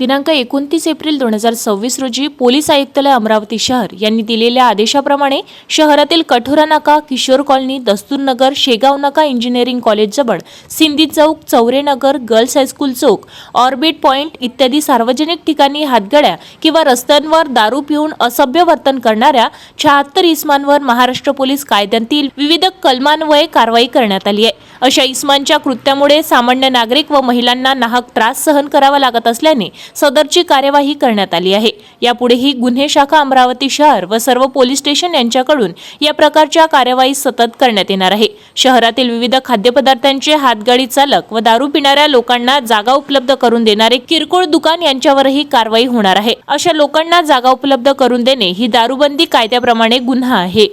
दिनांक 29 एप्रिल 2026 रोजी पोलीस आयुक्तालय अमरावती शहर यांनी दिलेल्या आदेशाप्रमाणे शहरातील कठोरा नाका, किशोर कॉलनी, दस्तूरनगर, शेगाव नाका, इंजिनिअरिंग कॉलेज जवळ, सिंधी चौक, चौरेनगर, गर्ल्स हायस्कूल चौक, ऑर्बिट पॉइंट इत्यादी सार्वजनिक ठिकाणी हातगाड्या किंवा रस्त्यांवर दारू पिऊन असभ्य वर्तन करणाऱ्या 76 इसमांवर महाराष्ट्र पोलीस कायद्यातील विविध कलमान्वये कारवाई करण्यात आली आहे। अशा इसमांच्या कृत्यामुळे सामान्य नागरिक व महिलांना नाहक त्रास सहन करावा लागत असल्याने सदरची कार्यवाही करण्यात आली आहे। यापुढेही गुन्हे शाखा अमरावती शहर व सर्व पोलीस स्टेशन यांच्याकडून या प्रकारच्या कार्यवाही सतत करण्यात येणार आहे। शहरातील विविध खाद्यपदार्थांचे हातगाडी चालक व दारू पिणाऱ्या लोकांना जागा उपलब्ध करून देणारे किरकोळ दुकान यांच्यावरही कारवाई होणार आहे। अशा लोकांना जागा उपलब्ध करून देणे ही दारूबंदी कायद्याप्रमाणे गुन्हा आहे।